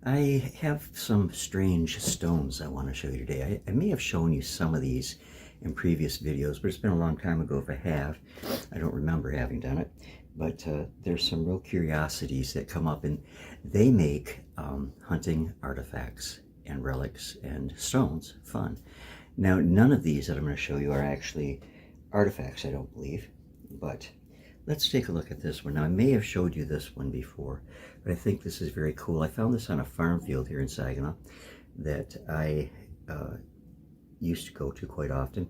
I have some strange stones I want to show you today. I may have shown you some of these in previous videos, but it's been a long time ago if I have. I don't remember having done it. But there's some real curiosities that come up, and they make hunting artifacts and relics and stones fun. Now, none of these that I'm going to show you are actually artifacts, I don't believe, but let's take a look at this one. Now, I may have showed you this one before, but I think this is very cool. I found this on a farm field here in Saginaw that I used to go to quite often.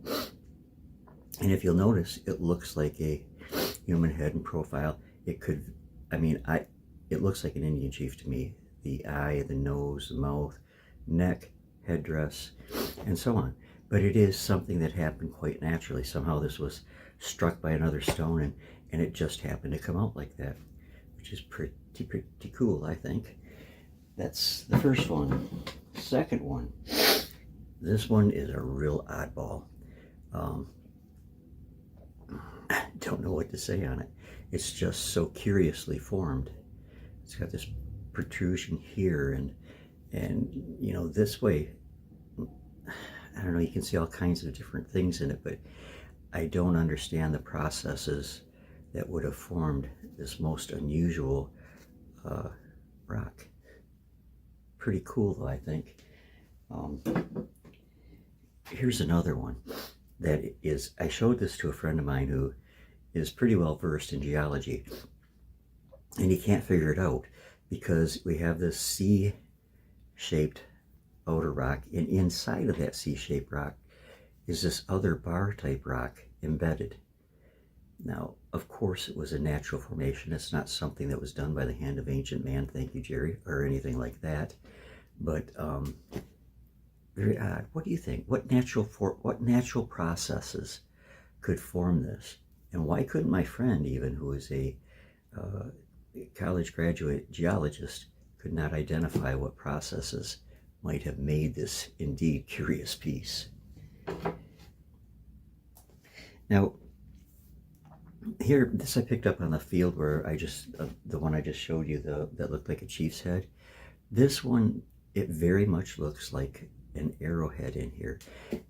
And if you'll notice, it looks like a human head and profile. It could, it looks like an Indian chief to me. The eye, the nose, the mouth, neck, headdress, and so on. But it is something that happened quite naturally. Somehow this was struck by another stone, and it just happened to come out like that, which is pretty cool, I think. That's the first one. Second one, this one is a real oddball. I don't know what to say on it. It's just so curiously formed. It's got this protrusion here, and you know, this way, I don't know, you can see all kinds of different things in it, but I don't understand the processes that would have formed this most unusual rock. Pretty cool though, I think. Here's another one that is, I showed this to a friend of mine who is pretty well versed in geology, and he can't figure it out because we have this C-shaped outer rock, and inside of that C-shaped rock is this other bar type rock embedded. Now, of course, it was a natural formation. It's not something that was done by the hand of ancient man, thank you, Jerry, or anything like that. But very odd. What do you think? What natural processes could form this? And why couldn't my friend, even who is a college graduate geologist, could not identify what processes might have made this indeed curious piece? Now, here, this I picked up on the field where I just, the one I just showed you, that looked like a chief's head. This one, it very much looks like an arrowhead in here.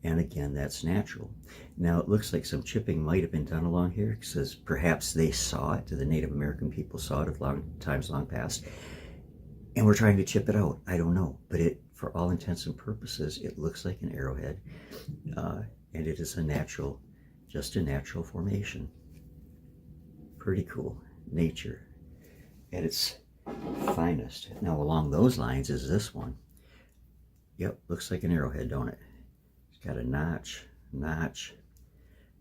And again, that's natural. Now, it looks like some chipping might have been done along here, because perhaps they saw it, the Native American people saw it of times long past, and we're trying to chip it out. I don't know, but it, for all intents and purposes, it looks like an arrowhead, and it is a natural, just a natural formation. Pretty cool. Nature at its finest. Now, along those lines is this one. Yep, looks like an arrowhead, don't it? It's got a notch,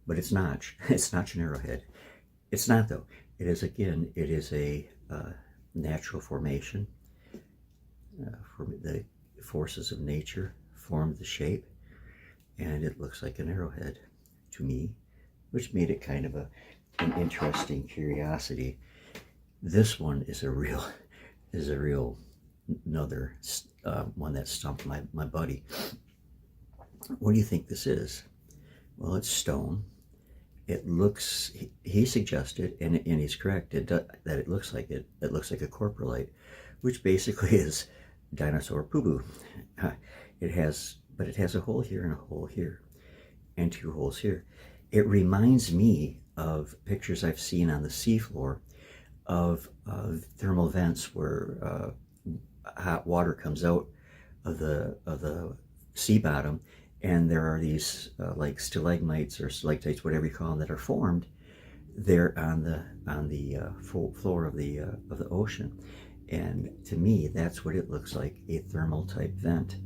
but it's notch. It's not an arrowhead. It's not, though. It is, again, it is a natural formation. The forces of nature formed the shape, and it looks like an arrowhead to me, which made it kind of an interesting curiosity. This one is a real another one that stumped my buddy. What do you think this is? Well, it's stone. It looks, he suggested, and he's correct, that it looks like it looks like a coprolite, which basically is dinosaur poo-poo. It has a hole here and a hole here, and two holes here. It reminds me of pictures I've seen on the seafloor of thermal vents where hot water comes out of the sea bottom, and there are these like stalagmites or stalactites, whatever you call them, that are formed there on the floor of the ocean. And to me, that's what it looks like, a thermal type vent.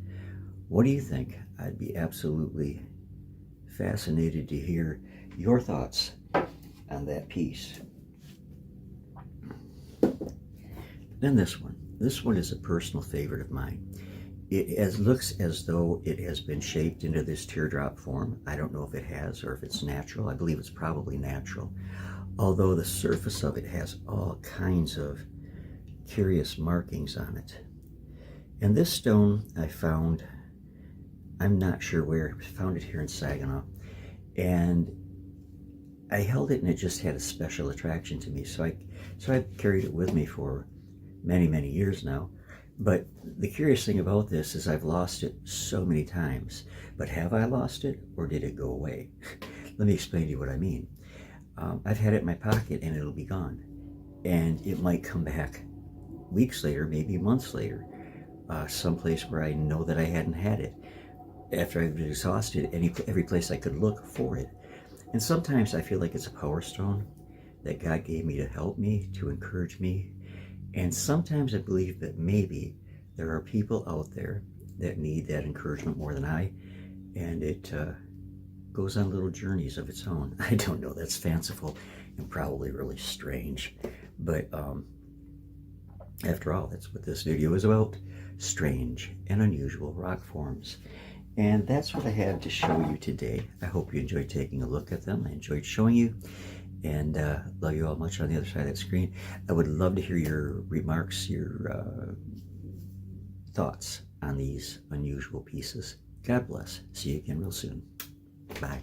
What do you think? I'd be absolutely fascinated to hear your thoughts on that piece. Then this one. This one is a personal favorite of mine. It looks as though it has been shaped into this teardrop form. I don't know if it has or if it's natural. I believe it's probably natural, although the surface of it has all kinds of curious markings on it. And this stone I found, I'm not sure where, I found it here in Saginaw, and I held it and it just had a special attraction to me. So I carried it with me for many, many years now. But the curious thing about this is I've lost it so many times. But have I lost it, or did it go away? Let me explain to you what I mean. I've had it in my pocket and it'll be gone. And it might come back weeks later, maybe months later, someplace where I know that I hadn't had it, after I've exhausted every place I could look for it. And sometimes I feel like it's a power stone that God gave me to help me, to encourage me. And sometimes I believe that maybe there are people out there that need that encouragement more than I, and it goes on little journeys of its own. I don't know, that's fanciful and probably really strange, but after all, that's what this video is about: strange and unusual rock forms. And that's what I had to show you today. I hope you enjoyed taking a look at them. I enjoyed showing you, and love you all much on the other side of that screen. I would love to hear your remarks, your thoughts on these unusual pieces. God bless. See you again real soon. Bye.